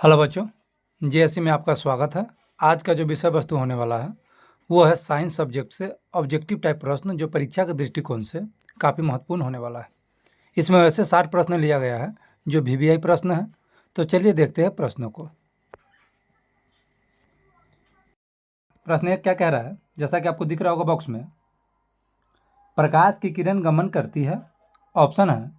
Hello बच्चों, JSC में आपका स्वागत है। आज का जो विषय वस्तु होने वाला है वो है साइंस सब्जेक्ट से ऑब्जेक्टिव टाइप प्रश्न, जो परीक्षा के दृष्टिकोण से काफ़ी महत्वपूर्ण होने वाला है। इसमें वैसे 60 प्रश्न लिया गया है जो वीवीआई प्रश्न है। तो चलिए देखते हैं प्रश्नों को। प्रश्न 1 क्या कह रहा है, जैसा कि आपको दिख रहा होगा बॉक्स में, प्रकाश की किरण गमन करती है। ऑप्शन है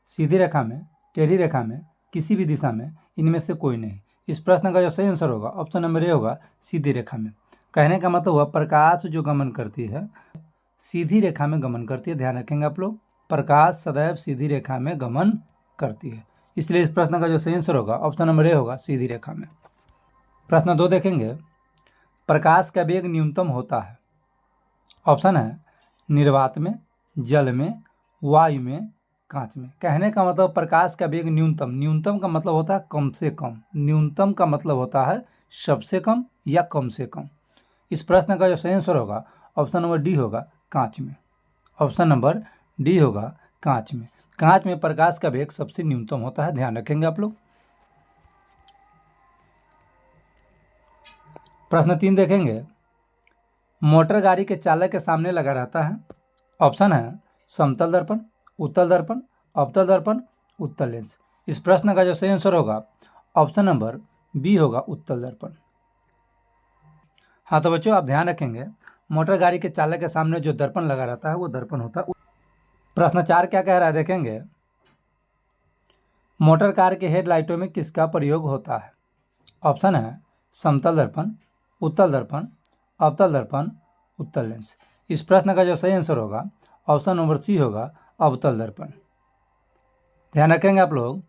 सीधी रेखा में, टेढ़ी रेखा में, किसी भी दिशा में, इनमें से कोई नहीं। इस प्रश्न का जो सही आंसर होगा ऑप्शन नंबर ए होगा, सीधी रेखा में। कहने का मतलब हुआ प्रकाश जो गमन करती है सीधी रेखा में गमन करती है। ध्यान रखेंगे आप लोग, प्रकाश सदैव सीधी रेखा में गमन करती है, इसलिए इस प्रश्न का जो सही आंसर होगा ऑप्शन नंबर ए होगा, सीधी रेखा में। प्रश्न 2 देखेंगे, प्रकाश का वेग न्यूनतम होता है। ऑप्शन है निर्वात में, जल में, वायु में, कांच में। कहने का मतलब प्रकाश का वेग न्यूनतम, न्यूनतम का मतलब होता है कम से कम, न्यूनतम का मतलब होता है सबसे कम या कम से कम। इस प्रश्न का जो सही आंसर होगा ऑप्शन नंबर डी होगा, कांच में। ऑप्शन नंबर डी होगा, कांच में। कांच में प्रकाश का वेग सबसे न्यूनतम होता है, ध्यान रखेंगे आप लोग। प्रश्न 3 देखेंगे, मोटर गाड़ी के चालक के सामने लगा रहता है। ऑप्शन है समतल दर्पण, उत्तल दर्पण, अवतल दर्पण, उत्तल लेंस। इस प्रश्न का जो सही आंसर होगा ऑप्शन नंबर बी होगा, उत्तल दर्पण। हाँ तो बच्चों आप ध्यान रखेंगे, मोटर गाड़ी के चालक के सामने जो दर्पण लगा रहता है वो दर्पण होता है। प्रश्न 4 क्या कह रहा है देखेंगे, मोटर कार के हेडलाइटों में किसका प्रयोग होता है। ऑप्शन है समतल दर्पण, उत्तल दर्पण, अवतल दर्पण, उत्तल लेंस। इस प्रश्न का जो सही आंसर होगा ऑप्शन नंबर सी होगा, अवतल दर्पण। ध्यान रखेंगे आप लोग,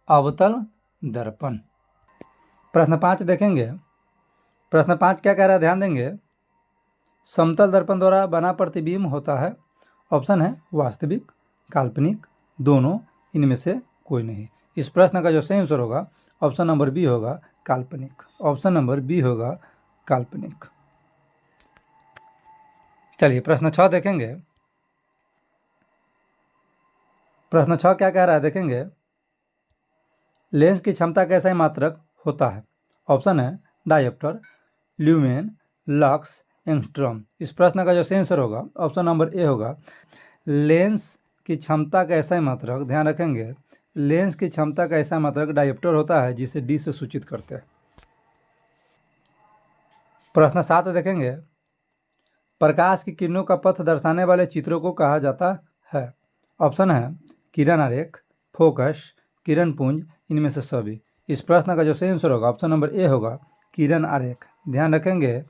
अवतल दर्पण। प्रश्न 5 देखेंगे, प्रश्न 5 क्या कह रहा है ध्यान देंगे, समतल दर्पण द्वारा बना प्रतिबिंब होता है। ऑप्शन है वास्तविक, काल्पनिक, दोनों, इनमें से कोई नहीं। इस प्रश्न का जो सही आंसर होगा ऑप्शन नंबर बी होगा, काल्पनिक। ऑप्शन नंबर बी होगा, काल्पनिक। चलिए प्रश्न 6 देखेंगे। प्रश्न 6 क्या कह रहा है देखेंगे, लेंस की क्षमता का ऐसा मात्रक होता है। ऑप्शन है डायोप्टर, ल्यूमेन, लक्स, एंगस्ट्रॉम। इस प्रश्न का जो सही आंसर होगा ऑप्शन नंबर ए होगा, लेंस की क्षमता का ऐसा मात्रक, ध्यान रखेंगे, लेंस की क्षमता का ऐसा मात्रक डायोप्टर होता है, जिसे डी से सूचित करते हैं। प्रश्न 7 देखेंगे, प्रकाश की किरणों का पथ दर्शाने वाले चित्रों को कहा जाता है। ऑप्शन है किरण आरेख, फोकस, किरण पुंज, इनमें से सभी। इस प्रश्न का जो सही आंसर होगा ऑप्शन नंबर ए होगा, किरण आरेख। ध्यान रखेंगे,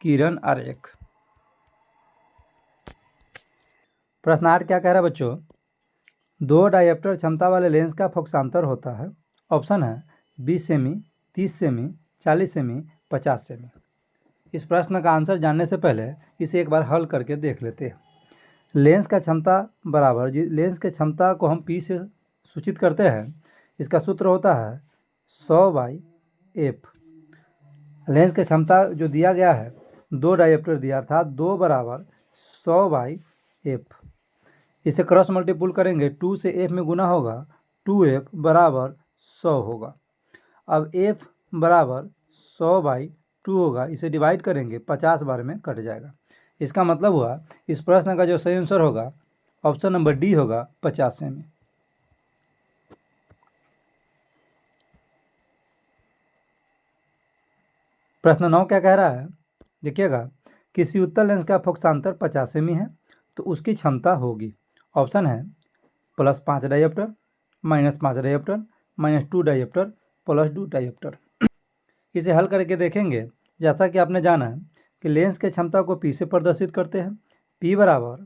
किरण आरेख। प्रश्न 8 क्या कह रहा है बच्चों, 2 डायोप्टर क्षमता वाले लेंस का फोकसांतर होता है। ऑप्शन है 20 सेमी, 30 सेमी, 40 सेमी, 50 सेमी। इस प्रश्न का आंसर जानने से पहले इसे एक बार हल करके देख लेते हैं। लेंस का क्षमता बराबर लेंस के क्षमता को हम पी से सूचित करते हैं, इसका सूत्र होता है 100/f। लेंस की क्षमता जो दिया गया है 2 डायोप्टर दिया, अर्थात 2 बराबर 100/f। इसे क्रॉस मल्टीपुल करेंगे, 2 से f में गुना होगा, 2f बराबर 100 होगा। अब f बराबर 100/2 होगा, इसे डिवाइड करेंगे 50 बार में कट जाएगा। इसका मतलब हुआ इस प्रश्न का जो सही आंसर होगा ऑप्शन नंबर डी होगा, 50 सेमी। प्रश्न 9 क्या कह रहा है देखिएगा, किसी उत्तल लेंस का फोकसांतर 50 सेमी है तो उसकी क्षमता होगी। ऑप्शन है +5 डायोप्टर, -5 डायोप्टर, -2 डायोप्टर, +2 डायोप्टर। इसे हल करके देखेंगे, जैसा कि आपने जाना है कि लेंस के क्षमता को पी से प्रदर्शित करते हैं। पी बराबर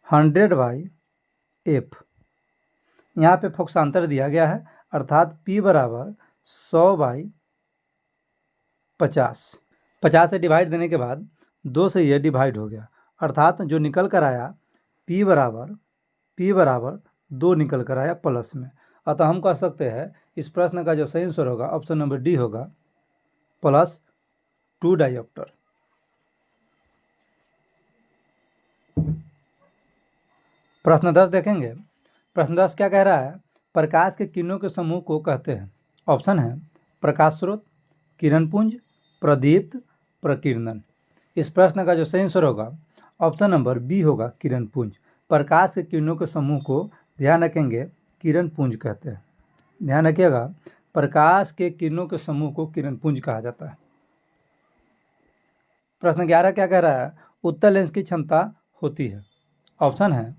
100/f। यहाँ पे फोकसांतर दिया गया है, अर्थात P बराबर 100/50। 50 से डिवाइड देने के बाद 2 से यह डिवाइड हो गया, अर्थात जो निकल कर आया P बराबर 2 निकल कर आया प्लस में। अतः हम कह सकते हैं इस प्रश्न का जो सही आंसर होगा ऑप्शन नंबर डी होगा, +2 डायोप्टर। प्रश्न 10 देखेंगे। प्रश्न 10 क्या कह रहा है, प्रकाश के किरणों के समूह को कहते हैं। ऑप्शन है प्रकाश स्रोत, किरण पुंज, प्रदीप्त, प्रकीर्णन। इस प्रश्न का जो सही आंसर होगा ऑप्शन नंबर बी होगा किरण पुंज। प्रकाश के किरणों के समूह को ध्यान रखेंगे किरण पुंज कहते हैं। ध्यान रखिएगा, प्रकाश के किरणों के समूह को किरण पुंज कहा जाता है। प्रश्न 11 क्या कह रहा है? उत्तल लेंस की क्षमता होती है। ऑप्शन है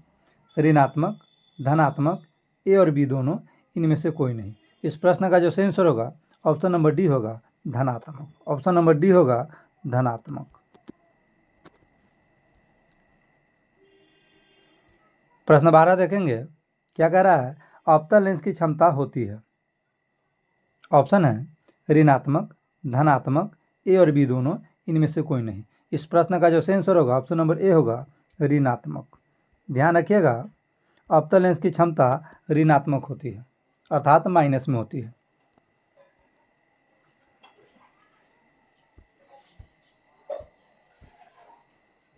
ऋणात्मक, धनात्मक, ए और बी दोनों, इनमें से कोई नहीं। इस प्रश्न का जो सही आंसर होगा ऑप्शन नंबर डी होगा धनात्मक। ऑप्शन नंबर डी होगा धनात्मक। प्रश्न 12 देखेंगे क्या कह रहा है? अवतल लेंस की क्षमता होती है। ऑप्शन है ऋणात्मक, धनात्मक, ए और बी दोनों, इनमें से कोई नहीं। इस प्रश्न का जो सही आंसर होगा ऑप्शन नंबर ए होगा ऋणात्मक। ध्यान रखिएगा, अवतल लेंस की क्षमता ऋणात्मक होती है, अर्थात माइनस में होती है।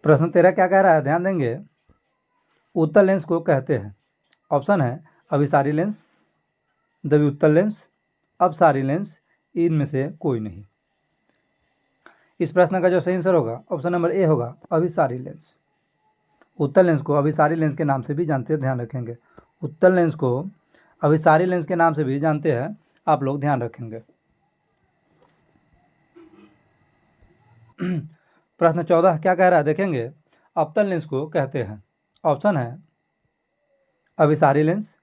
प्रश्न 13 क्या कह रहा है? ध्यान देंगे, उत्तल लेंस को कहते हैं। ऑप्शन है अभिसारी लेंस, द्विउत्तल लेंस, अपसारी लेंस, इनमें से कोई नहीं। इस प्रश्न का जो सही आंसर होगा ऑप्शन नंबर ए होगा अभिसारी लेंस। उत्तल लेंस को अभिसारी लेंस के नाम से भी जानते हैं, ध्यान रखेंगे। उत्तल लेंस को अभिसारी लेंस के नाम से भी जानते हैं, आप लोग ध्यान रखेंगे। प्रश्न 14 क्या कह रहा है? देखेंगे, अवतल लेंस को कहते हैं। ऑप्शन है अभिसारी लेंस,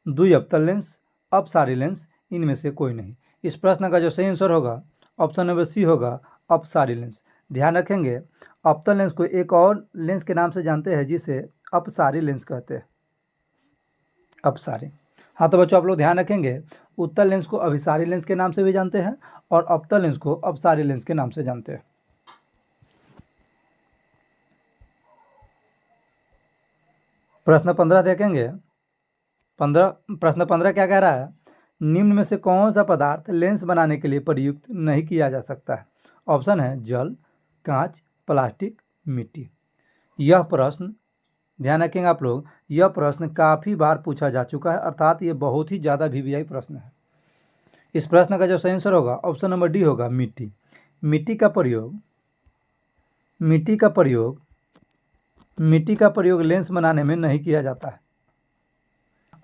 द्विअवतल लेंस, अपसारी लेंस, इनमें से कोई नहीं। इस प्रश्न का जो सही आंसर होगा ऑप्शन नंबर सी होगा अपसारी लेंस। ध्यान रखेंगे, अवतल लेंस को एक और लेंस के नाम से जानते हैं जिसे अपसारी लेंस कहते हैं। अपसारी। हाँ तो बच्चों आप लोग ध्यान रखेंगे, उत्तल लेंस को अभिसारी लेंस के नाम से भी जानते हैं और अवतल लेंस को अपसारी लेंस के नाम से जानते हैं। प्रश्न 15 देखेंगे। प्रश्न 15 क्या कह रहा है? निम्न में से कौन सा पदार्थ लेंस बनाने के लिए प्रयुक्त नहीं किया जा सकता है? ऑप्शन है जल, कांच, प्लास्टिक, मिट्टी। यह प्रश्न ध्यान रखेंगे आप लोग, यह प्रश्न काफ़ी बार पूछा जा चुका है, अर्थात ये बहुत ही ज़्यादा वीवीआई प्रश्न है। इस प्रश्न का जो सही आंसर होगा ऑप्शन नंबर डी होगा मिट्टी। मिट्टी का प्रयोग लेंस बनाने में नहीं किया जाता है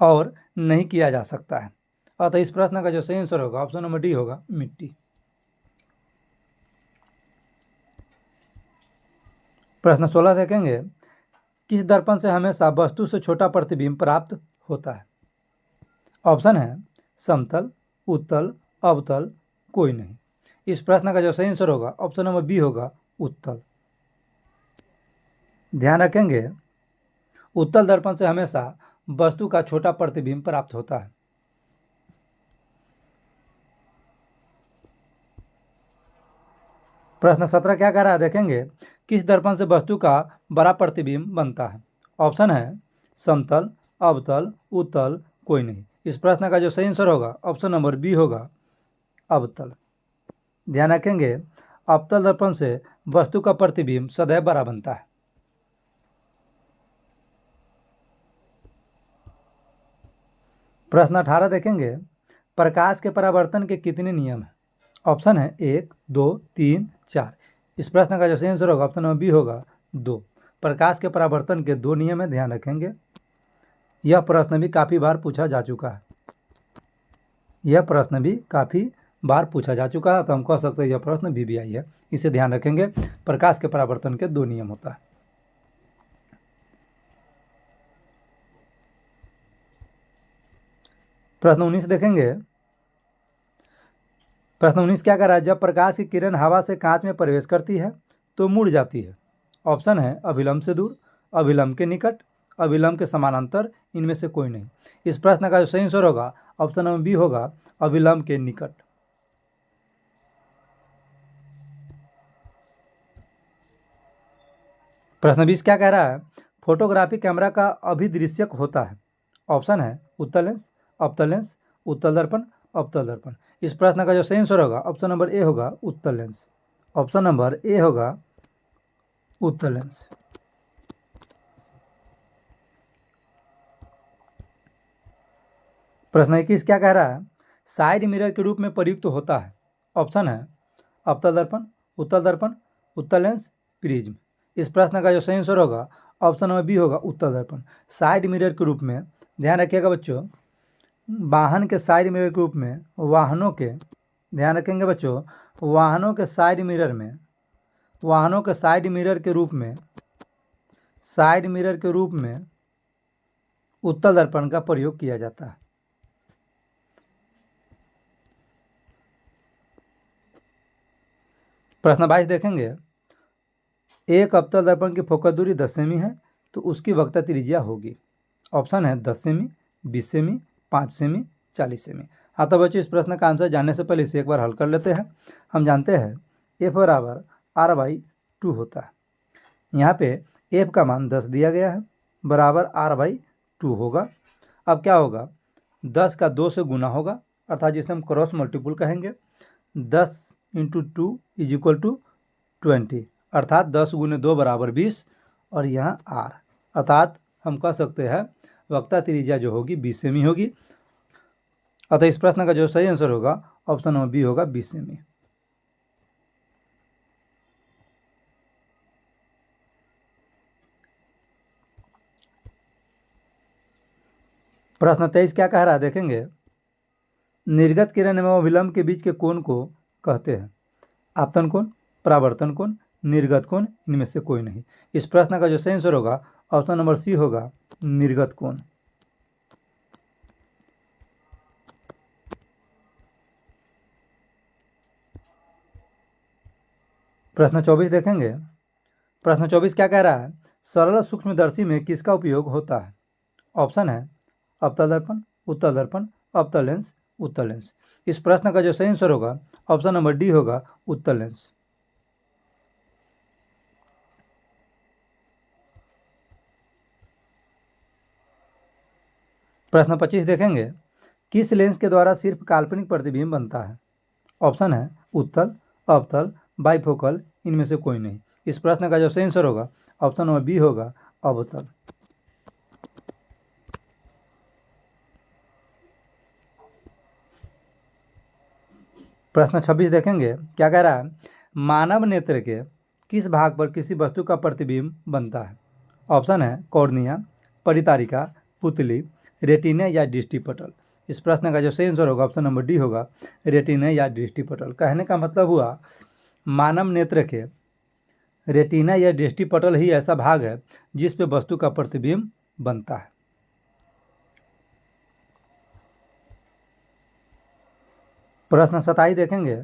और नहीं किया जा सकता है। अतः इस प्रश्न का जो सही आंसर होगा ऑप्शन नंबर डी होगा मिट्टी। प्रश्न 16 देखेंगे, किस दर्पण से हमेशा वस्तु से छोटा प्रतिबिंब प्राप्त होता है? ऑप्शन है समतल, उत्तल, अवतल, कोई नहीं। इस प्रश्न का जो सही आंसर होगा ऑप्शन नंबर बी होगा उत्तल। ध्यान रखेंगे, उत्तल दर्पण से हमेशा वस्तु का छोटा प्रतिबिंब प्राप्त होता है। प्रश्न 17 क्या कह रहा है? देखेंगे, किस दर्पण से वस्तु का बड़ा प्रतिबिंब बनता है? ऑप्शन है समतल, अवतल, उत्तल, कोई नहीं। इस प्रश्न का जो सही आंसर होगा ऑप्शन नंबर बी होगा अवतल। ध्यान रखेंगे, अवतल दर्पण से वस्तु का प्रतिबिंब सदैव बड़ा बनता है। प्रश्न 18 देखेंगे, प्रकाश के परावर्तन के कितने नियम हैं? ऑप्शन है 1, 2, 3, 4। इस प्रश्न का जो सही आंसर होगा ऑप्शन नंबर बी होगा 2। प्रकाश के परावर्तन के 2 नियम है, ध्यान रखेंगे। यह प्रश्न भी काफ़ी बार पूछा जा चुका है। तो हम कह सकते हैं यह प्रश्न वीवीआई है। इसे ध्यान रखेंगे, प्रकाश के परावर्तन के 2 नियम होता है। प्रश्न 19 देखेंगे। प्रश्न 19 क्या कर रहा है? जब प्रकाश की किरण हवा से कांच में प्रवेश करती है तो मुड़ जाती है। ऑप्शन है अभिलंब से दूर, अभिलंब के निकट, अभिलंब के समानांतर, इनमें से कोई नहीं। इस प्रश्न का जो सही आंसर होगा ऑप्शन नंबर बी होगा अभिलंब के निकट। प्रश्न 20 क्या कह रहा है? फोटोग्राफी कैमरा का अभिदृश्यक होता है। ऑप्शन है उत्तल लेंस, अवतल लेंस, उत्तल दर्पण, अवतल दर्पण। इस प्रश्न का जो सही आंसर होगा ऑप्शन नंबर ए होगा उत्तल लेंस। ऑप्शन नंबर ए होगा उत्तल लेंस। प्रश्न 21 क्या कह रहा है? साइड मिरर के रूप में प्रयुक्त होता है? ऑप्शन है अवतल दर्पण, उत्तल लेंस, प्रिज्म। इस प्रश्न का जो सही आंसर होगा ऑप्शन नंबर बी होगा उत्तल दर्पण। साइड मिरर के रूप में, ध्यान रखिएगा बच्चों, वाहन के साइड मिरर के रूप में, वाहनों के, ध्यान रखेंगे बच्चों, वाहनों के साइड मिरर में, वाहनों के साइड मिरर के रूप में, साइड मिरर के रूप में उत्तल दर्पण का प्रयोग किया जाता है। प्रश्न 22 देखेंगे, एक अवतल दर्पण की फोकस दूरी 10 सेमी है तो उसकी वक्रता त्रिज्या होगी। ऑप्शन है 10 सेमी, 20 सेमी, 5 सेमी, 40 सेमी। हाँ तो बच्चों, इस प्रश्न का आंसर जानने से पहले इसे एक बार हल कर लेते हैं। हम जानते हैं F बराबर R/2 होता है। यहाँ पे F का मान 10 दिया गया है, बराबर R/2 होगा। अब क्या होगा, 10 का 2 से गुना होगा, अर्थात जिसे हम क्रॉस मल्टीपल कहेंगे। 10 × 2 = 20, अर्थात 10 × 2 = 20, और यहाँ R, अर्थात हम कह सकते हैं वक्रता त्रिज्या जो होगी 20 सेमी होगी। अतः इस प्रश्न का जो सही आंसर होगा ऑप्शन नंबर बी होगा 20 सेमी। प्रश्न 23 क्या कह रहा है देखेंगे, निर्गत किरण एवं अभिलंब के बीच के कोण को कहते हैं? आपतन कोण, परावर्तन कोण, निर्गत कोण, इनमें से कोई नहीं। इस प्रश्न का जो सही आंसर होगा ऑप्शन नंबर सी होगा निर्गत कोण। प्रश्न 24 देखेंगे। प्रश्न 24 क्या कह रहा है, सरल सूक्ष्मदर्शी में किसका उपयोग होता है? ऑप्शन है अवतल दर्पण, उत्तल दर्पण, अवतल लेंस, उत्तल लेंस। इस प्रश्न का जो सही आंसर होगा ऑप्शन नंबर डी होगा उत्तल लेंस। प्रश्न 25 देखेंगे, किस लेंस के द्वारा सिर्फ काल्पनिक प्रतिबिंब बनता है? ऑप्शन है उत्तल, अवतल, बाइफोकल, इनमें से कोई नहीं। इस प्रश्न का जो सही आंसर होगा ऑप्शन नंबर बी होगा अवतल। प्रश्न 26 देखेंगे, क्या कह रहा है, मानव नेत्र के किस भाग पर किसी वस्तु का प्रतिबिंब बनता है? ऑप्शन है कॉर्निया, परितारिका, पुतली, रेटिना या दृष्टिपटल। इस प्रश्न का जो सही आंसर होगा ऑप्शन नंबर डी होगा रेटिना या दृष्टिपटल। कहने का मतलब हुआ मानव नेत्र के रेटिना या दृष्टिपटल ही ऐसा भाग है जिस पे वस्तु का प्रतिबिंब बनता है। प्रश्न 27 देखेंगे,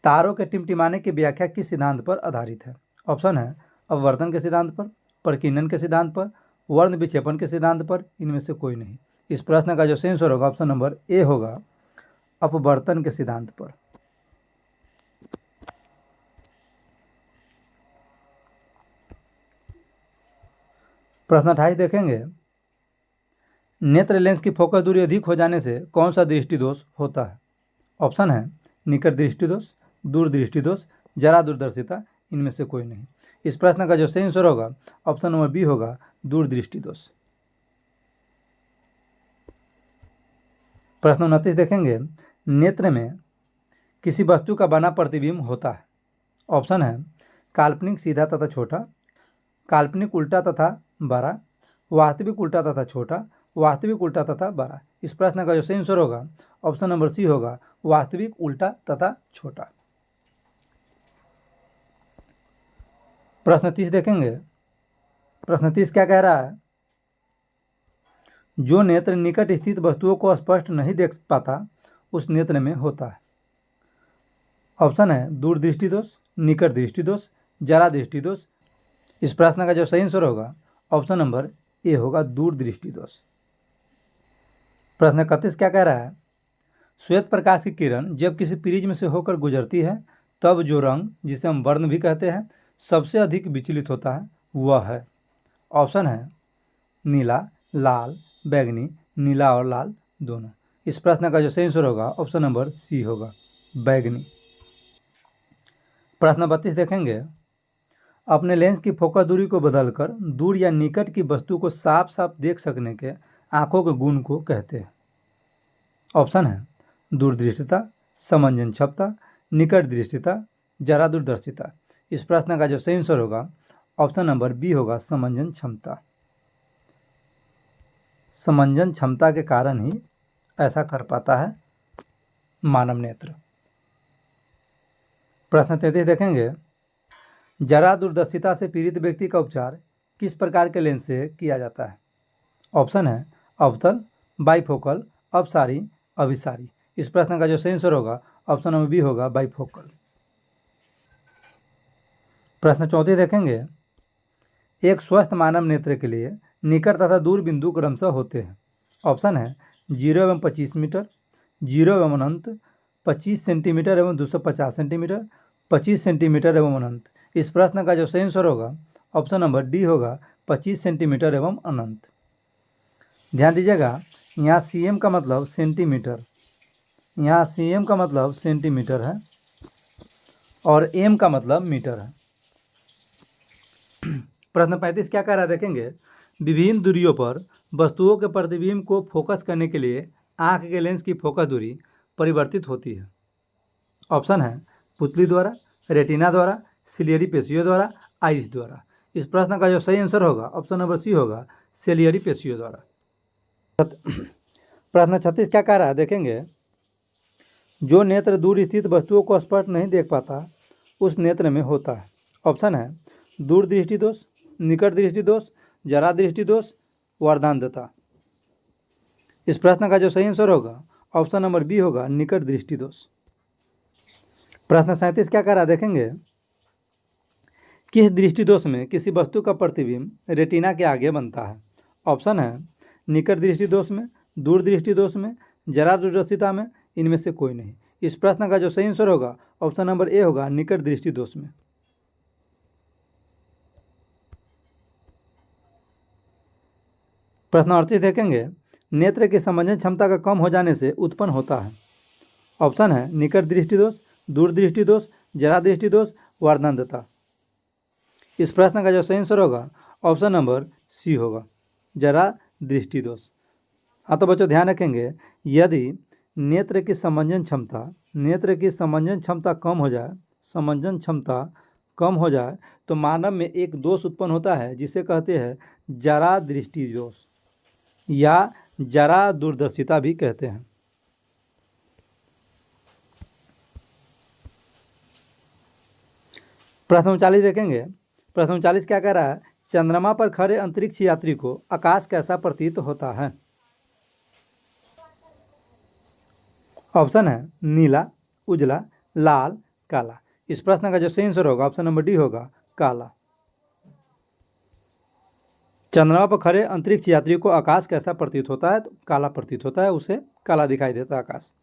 तारों के टिमटिमाने की व्याख्या किस सिद्धांत पर आधारित है? ऑप्शन है अपवर्तन के सिद्धांत पर, प्रकीर्णन के सिद्धांत पर, वर्ण विक्षेपण के सिद्धांत पर, इनमें से कोई नहीं। इस प्रश्न का जो सही आंसर होगा ऑप्शन नंबर ए होगा अपवर्तन के सिद्धांत पर। प्रश्न 28 देखेंगे, नेत्र लेंस की फोकस दूरी अधिक हो जाने से कौन सा दृष्टि दोष होता है? ऑप्शन है निकट दृष्टि दोष, दूर दृष्टि दोष, जरा दूरदर्शिता, इनमें से कोई नहीं। इस प्रश्न का जो सही आंसर होगा ऑप्शन नंबर बी होगा दूर दृष्टि दोष। प्रश्न 29 देखेंगे, नेत्र में किसी वस्तु का बना प्रतिबिंब होता है? ऑप्शन है काल्पनिक सीधा तथा छोटा, काल्पनिक उल्टा तथा बड़ा, वास्तविक उल्टा तथा छोटा, वास्तविक उल्टा तथा बड़ा। इस प्रश्न का जो सही आंसर होगा ऑप्शन नंबर सी होगा वास्तविक उल्टा तथा छोटा। प्रश्न 30 देखेंगे। प्रश्न 30 क्या कह रहा है, जो नेत्र निकट स्थित वस्तुओं को स्पष्ट नहीं देख पाता उस नेत्र में होता है? ऑप्शन है दूर दृष्टि दोष, निकट दृष्टि दोष, जरा दृष्टि दोष। इस प्रश्न का जो सही आंसर होगा ऑप्शन नंबर ए होगा दूर दृष्टि दोष। प्रश्न 31 क्या कह रहा है, श्वेत प्रकाश की किरण जब किसी प्रिज्म से होकर गुजरती है तब जो रंग, जिसे हम वर्ण भी कहते हैं, सबसे अधिक विचलित होता है वह है? ऑप्शन है नीला, लाल, बैंगनी, नीला और लाल दोनों। इस प्रश्न का जो सही आंसर होगा ऑप्शन नंबर सी होगा बैंगनी। प्रश्न 32 देखेंगे, अपने लेंस की फोकस दूरी को बदलकर दूर या निकट की वस्तु को साफ साफ देख सकने के आंखों के गुण को कहते हैं? ऑप्शन है दूरदृष्टिता, समंजन क्षमता, निकट दृष्टिता, जरा दूरदर्शिता। इस प्रश्न का जो सही आंसर होगा ऑप्शन नंबर बी होगा समंजन क्षमता। समंजन क्षमता के कारण ही ऐसा कर पाता है मानव नेत्र। प्रश्न 33 देखेंगे, जरा दूरदर्शिता से पीड़ित व्यक्ति का उपचार किस प्रकार के लेंस से किया जाता है? ऑप्शन है अवतल, बाइफोकल, अपसारी, अभिसारी। इस प्रश्न का जो सही आंसर होगा ऑप्शन नंबर बी होगा बाइफोकल। प्रश्न 34 देखेंगे, एक स्वस्थ मानव नेत्र के लिए निकट तथा दूर बिंदु क्रमशः होते हैं। ऑप्शन है 0 एवं 25 मीटर, 0 एवं अनंत, 25 सेंटीमीटर एवं 250 सेंटीमीटर, 25 सेंटीमीटर एवं अनंत। इस प्रश्न का जो सही आंसर होगा ऑप्शन नंबर डी होगा 25 सेंटीमीटर एवं अनंत। ध्यान दीजिएगा, यहाँ सीएम का मतलब सेंटीमीटर, यहाँ सीएम का मतलब सेंटीमीटर है और एम का मतलब मीटर है। प्रश्न 35 क्या कह रहा है देखेंगे, विभिन्न दूरियों पर वस्तुओं के प्रतिबिंब को फोकस करने के लिए आंख के लेंस की फोकस दूरी परिवर्तित होती है। ऑप्शन है पुतली द्वारा, रेटिना द्वारा, सिलियरी पेशियों द्वारा, आइरिस द्वारा। इस प्रश्न का जो सही आंसर होगा ऑप्शन नंबर सी होगा सिलियरी पेशियों द्वारा। प्रश्न 36 क्या कह रहा है देखेंगे, जो नेत्र दूर स्थित वस्तुओं को स्पष्ट नहीं देख पाता उस नेत्र में होता है। ऑप्शन है दूर दृष्टि दोष, निकट दृष्टि दोष, जरा दृष्टि दोष, वर्धांधता। इस प्रश्न का जो सही आंसर होगा ऑप्शन नंबर बी होगा निकट दृष्टि दोष। प्रश्न 37 क्या कह रहा है देखेंगे, किस दृष्टि दोष में किसी वस्तु का प्रतिबिंब रेटिना के आगे बनता है? ऑप्शन है निकट दृष्टि दोष में, दूर दृष्टि दोष में, जरा दूरदर्शिता में, इनमें से कोई नहीं। इस प्रश्न का जो सही आंसर होगा ऑप्शन नंबर ए होगा निकट दृष्टि दोष में। प्रश्न 38 देखेंगे, नेत्र की समंजन क्षमता का कम हो जाने से उत्पन्न होता है। ऑप्शन है निकट दृष्टि दोष, दूर दृष्टि दोष, जरा दृष्टि दोष, वर्धांधता। इस प्रश्न का जो सही आंसर होगा ऑप्शन नंबर सी होगा जरा दृष्टि दोष। हाँ तो बच्चों ध्यान रखेंगे, यदि नेत्र की समंजन क्षमता कम हो जाए, समंजन क्षमता कम हो जाए तो मानव में एक दोष उत्पन्न होता है जिसे कहते हैं जरा दृष्टि दोष या जरा दूरदर्शिता भी कहते हैं। प्रश्न 39 देखेंगे, प्रश्न 39 क्या कह रहा है, चंद्रमा पर खड़े अंतरिक्ष यात्री को आकाश कैसा प्रतीत होता है? ऑप्शन है नीला, उजला, लाल, काला। इस प्रश्न का जो सही आंसर होगा ऑप्शन नंबर डी होगा काला। चंद्रमा पर खड़े अंतरिक्ष यात्री को आकाश कैसा प्रतीत होता है? तो काला प्रतीत होता है, उसे काला दिखाई देता है आकाश।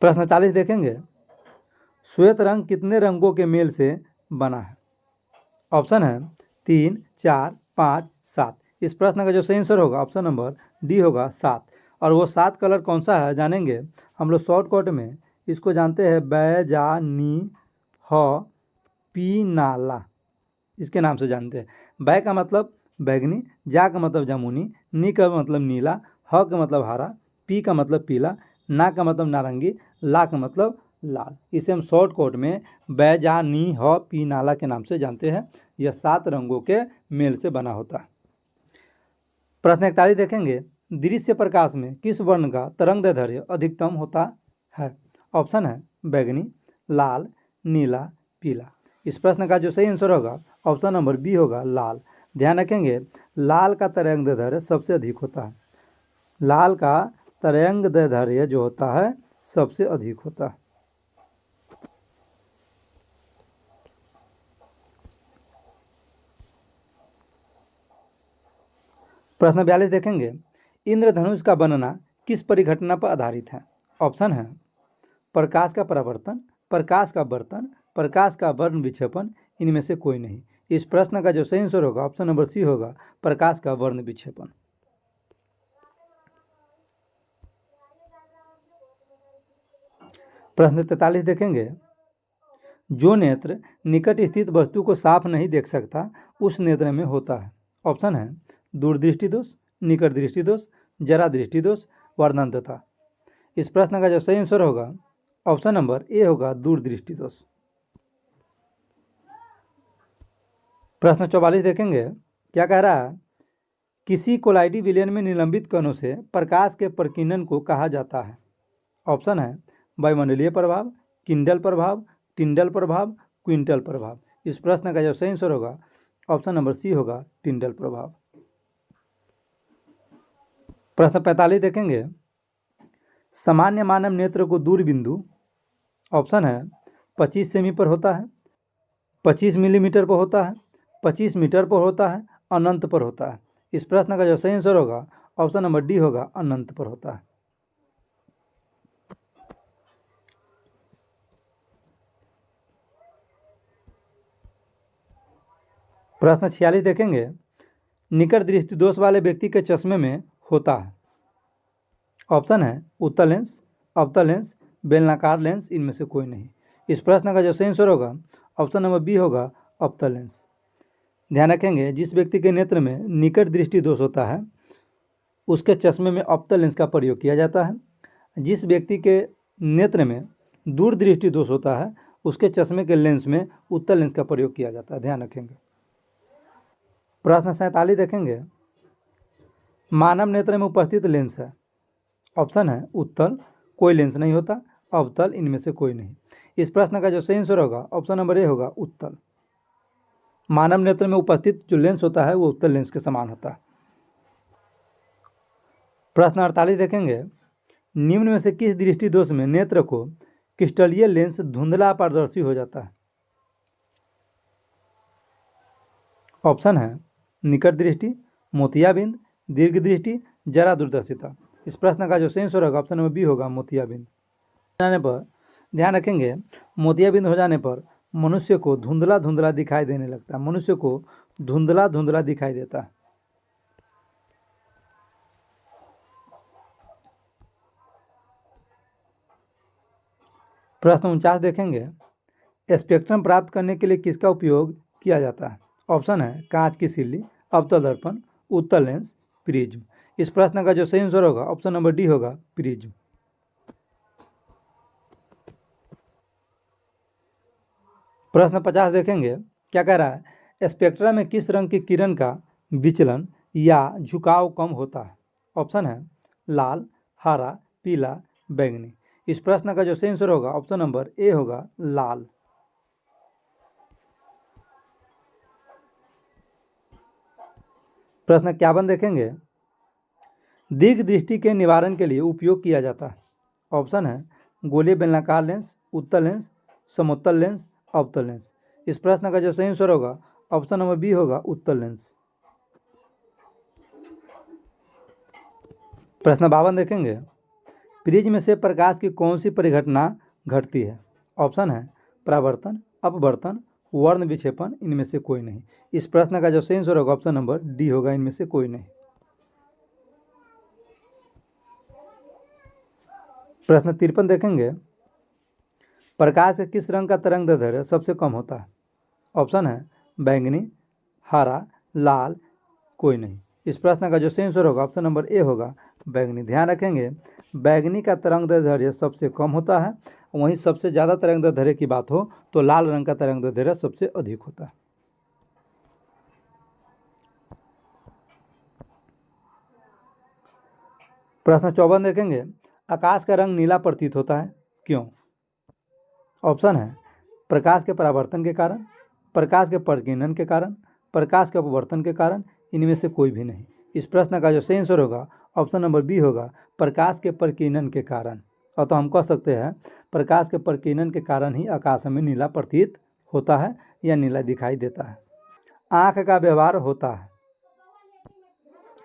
प्रश्न 40 देखेंगे, श्वेत रंग कितने रंगों के मेल से बना है? ऑप्शन है 3, 4, 5, 7। इस प्रश्न का जो सही आंसर होगा ऑप्शन नंबर डी होगा 7। और वो 7 कलर कौन सा है जानेंगे हम लोग शॉर्टकट में, इसको जानते हैं बैजानी ह पी नाला, इसके नाम से जानते हैं। बै का मतलब बैगनी, जा का मतलब जामुनी, नी का मतलब नीला, ह का मतलब हरा, पी का मतलब पीला, ना का मतलब नारंगी, ला का मतलब लाल। इसे हम शॉर्टकट में बैजानी ह पी नाला के नाम से जानते हैं। यह 7 रंगों के मेल से बना होता है। प्रश्न 41 देखेंगे, दृश्य प्रकाश में किस वर्ण का तरंगदैर्ध्य अधिकतम होता है? ऑप्शन है बैगनी, लाल, नीला, पीला। इस प्रश्न का जो सही आंसर होगा ऑप्शन नंबर बी होगा लाल। ध्यान रखेंगे, लाल का तरंगदैर्ध्य सबसे अधिक होता है, लाल का तरंगदैर्ध्य जो होता है सबसे अधिक होता है। प्रश्न 42 देखेंगे, इंद्रधनुष का बनना किस परिघटना पर आधारित है? ऑप्शन है प्रकाश का परावर्तन, प्रकाश का वर्तन, प्रकाश का वर्ण विक्षेपण, इनमें से कोई नहीं। इस प्रश्न का जो सही आंसर होगा ऑप्शन नंबर सी होगा प्रकाश का वर्ण विक्षेपण। प्रश्न 43 देखेंगे, जो नेत्र निकट स्थित वस्तु को साफ नहीं देख सकता उस नेत्र में होता है। ऑप्शन है दूरदृष्टि दोष, निकट दृष्टि दोष, जरा दृष्टि दोष, वर्णनतता। इस प्रश्न का जो सही आंसर होगा ऑप्शन नंबर ए होगा दूरदृष्टि दोष। प्रश्न 44 देखेंगे, क्या कह रहा है? किसी कोलाइडी विलयन में निलंबित कणों से प्रकाश के प्रकीर्णन को कहा जाता है। ऑप्शन है वायुमंडलीय प्रभाव, किंडल प्रभाव, टिंडल प्रभाव, क्विंटल प्रभाव। इस प्रश्न का जो सही आंसर होगा ऑप्शन नंबर सी होगा टिंडल प्रभाव। प्रश्न 45 देखेंगे, सामान्य मानव नेत्र को दूर बिंदु ऑप्शन है 25 सेमी पर होता है, 25 मिलीमीटर पर होता है, 25 मीटर पर होता है, अनंत पर होता है। इस प्रश्न का जो सही आंसर होगा ऑप्शन नंबर डी होगा अनंत पर होता है। प्रश्न 46 देखेंगे, निकट दृष्टि दोष वाले व्यक्ति के चश्मे में होता है। ऑप्शन है उत्तल लेंस, अवतल लेंस, बेलनाकार लेंस, इनमें से कोई नहीं। इस प्रश्न का जो सही आंसर होगा ऑप्शन नंबर बी होगा अवतल लेंस। ध्यान रखेंगे, जिस व्यक्ति के नेत्र में निकट दृष्टि दोष होता है उसके चश्मे में अवतल लेंस का प्रयोग किया जाता है। जिस व्यक्ति के नेत्र में दूर दृष्टि दोष होता है उसके चश्मे के लेंस में उत्तल लेंस का प्रयोग किया जाता है। ध्यान रखेंगे। प्रश्न 47 देखेंगे, मानव नेत्र में उपस्थित लेंस है। ऑप्शन है उत्तल, कोई लेंस नहीं होता, अवतल, इनमें से कोई नहीं। इस प्रश्न का जो सही आंसर होगा ऑप्शन नंबर ए होगा उत्तल। मानव नेत्र में उपस्थित जो लेंस होता है वो उत्तल लेंस के समान होता है। प्रश्न 48 देखेंगे, निम्न में से किस दृष्टि दोष में नेत्र को क्रिस्टलीय लेंस धुंधला पारदर्शी हो जाता है? ऑप्शन है निकट दृष्टि, मोतियाबिंद, दीर्घ दृष्टि, जरा दूरदर्शिता। इस प्रश्न का जो सही आंसर होगा ऑप्शन नंबर बी होगा मोतियाबिंद। जाने पर ध्यान रखेंगे, मोतियाबिंद हो जाने पर मनुष्य को धुंधला धुंधला दिखाई देने लगता है, मनुष्य को धुंधला धुंधला दिखाई देता है। प्रश्न 49 देखेंगे, स्पेक्ट्रम प्राप्त करने के लिए किसका उपयोग किया जाता है? ऑप्शन है कांच की सिल्ली, अवतल दर्पण, उत्तल लेंस, प्रिज्म। इस प्रश्न का जो सही आंसर होगा ऑप्शन नंबर डी होगा प्रिज्म। प्रश्न 50 देखेंगे, क्या कह रहा है? स्पेक्ट्रम में किस रंग की किरण का विचलन या झुकाव कम होता है? ऑप्शन है लाल, हरा, पीला, बैंगनी। इस प्रश्न का जो सही आंसर होगा ऑप्शन नंबर ए होगा लाल। प्रश्न 51 देखेंगे, दीर्घ दृष्टि के निवारण के लिए उपयोग किया जाता है। ऑप्शन है गोलीय बेलनाकार लेंस, उत्तल लेंस, समोत्तल लेंस, अवतल लेंस। इस प्रश्न का जो सही आंसर होगा ऑप्शन नंबर बी होगा उत्तल लेंस। प्रश्न 52 देखेंगे, प्रिज्म से प्रकाश की कौन सी परिघटना घटती है? ऑप्शन है परावर्तन, अपवर्तन, वर्ण विक्षेपण, इनमें से कोई नहीं। इस प्रश्न का जो सही आंसर होगा ऑप्शन नंबर डी होगा इनमें से कोई नहीं। प्रश्न 53 देखेंगे, प्रकाश के किस रंग का तरंगदैर्ध्य सबसे कम होता है? ऑप्शन है बैंगनी, हरा, लाल, कोई नहीं। इस प्रश्न का जो सही आंसर होगा ऑप्शन नंबर ए होगा बैंगनी। ध्यान रखेंगे, बैंगनी का तरंगदैर्ध्य सबसे कम होता है, वहीं सबसे ज़्यादा तरंगदैर्ध्य की बात हो तो लाल रंग का तरंगदैर्ध्य सबसे अधिक होता है। प्रश्न 54 देखेंगे, आकाश का रंग नीला प्रतीत होता है, क्यों? ऑप्शन है प्रकाश के परावर्तन के कारण, प्रकाश के प्रकीर्णन के कारण, प्रकाश के अपवर्तन के कारण, इनमें से कोई भी नहीं। इस प्रश्न का जो सही आंसर होगा ऑप्शन नंबर बी होगा प्रकाश के प्रकीर्णन के कारण। और तो हम कह सकते हैं प्रकाश के प्रकीर्णन के कारण ही आकाश में नीला प्रतीत होता है या नीला दिखाई देता है। आँख का व्यवहार होता है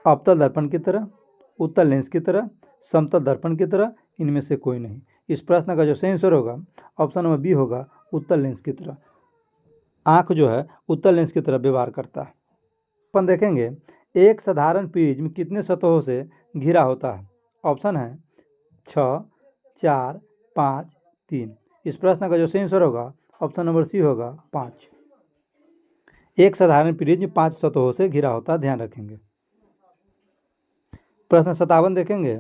अवतल दर्पण की तरह, उत्तल लेंस की तरह, समतल दर्पण की तरह, इनमें से कोई नहीं। इस प्रश्न का जो सही आंसर होगा ऑप्शन नंबर बी होगा उत्तल लेंस की तरह। आँख जो है उत्तल लेंस की तरह व्यवहार करता है। अपन देखेंगे, एक साधारण प्रिज्म कितने सतहों से घिरा होता है? ऑप्शन है 6, 4, 5, 3। इस प्रश्न का जो सही आंसर होगा ऑप्शन नंबर सी होगा 5। एक साधारण प्रिज्म 5 सतहों से घिरा होता है, ध्यान रखेंगे। प्रश्न 57 देखेंगे।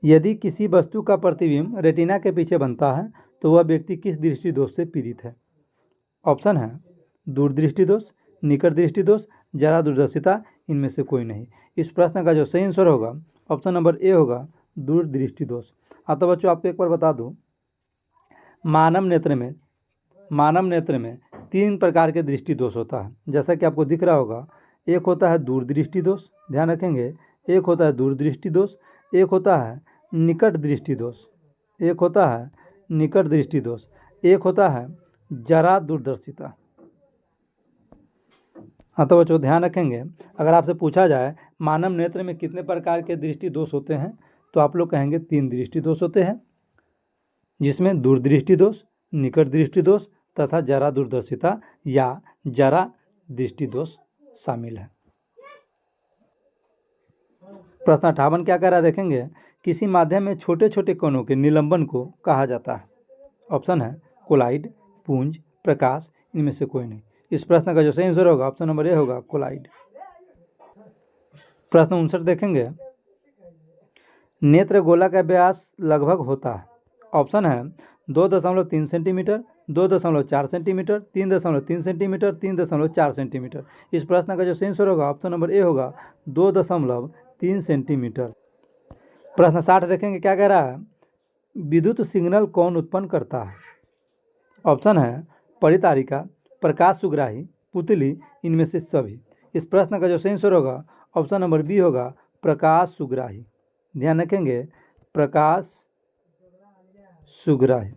यदि किसी वस्तु का प्रतिबिंब रेटिना के पीछे बनता है तो वह व्यक्ति किस दृष्टि दोष से पीड़ित है? ऑप्शन है दूरदृष्टि दोष, निकट दृष्टि दोष, जरा दूरदर्शिता, इनमें से कोई नहीं। इस प्रश्न का जो सही आंसर होगा ऑप्शन नंबर ए होगा, दूरदृष्टि दोष। हाँ तो बच्चों आपको एक बार बता दूं, मानव नेत्र में 3 प्रकार के दृष्टि दोष होता है, जैसा कि आपको दिख रहा होगा। एक होता है दूरदृष्टि दोष, ध्यान रखेंगे। एक होता है दूरदृष्टि दोष, एक होता है निकट दृष्टि दोष, एक होता है निकट दृष्टि दोष, एक होता है जरा दूरदर्शिता। हाँ तो बच्चों ध्यान रखेंगे, अगर आपसे पूछा जाए मानव नेत्र में कितने प्रकार के दृष्टि दोष होते हैं तो आप लोग कहेंगे 3 दृष्टि दोष होते हैं, जिसमें दूरदृष्टि दोष, निकट दृष्टि दोष तथा जरा दूरदर्शिता या जरा दृष्टि दोष शामिल है। प्रश्न 58 क्या कह रहा है देखेंगे। किसी माध्यम में छोटे छोटे कणों के निलंबन को कहा जाता है? ऑप्शन है कोलाइड, पुंज, प्रकाश, इनमें से कोई नहीं। इस प्रश्न का जो सही आंसर होगा ऑप्शन नंबर ए होगा, कोलाइड। प्रश्न 59 देखेंगे। नेत्र गोला का व्यास लगभग होता है? ऑप्शन है 2.3 सेंटीमीटर, 2.4 सेंटीमीटर, 3.3 सेंटीमीटर, 3.4 सेंटीमीटर। इस प्रश्न का जो सही आंसर होगा ऑप्शन नंबर ए होगा, 2.3 सेंटीमीटर। प्रश्न 60 देखेंगे क्या कह रहा है। विद्युत सिग्नल कौन उत्पन्न करता है? ऑप्शन है परितारिका, प्रकाश सुग्राही, पुतली, इनमें से सभी। इस प्रश्न का जो सही आंसर होगा ऑप्शन नंबर बी होगा, प्रकाश सुग्राही। ध्यान रखेंगे, प्रकाश सुग्राही।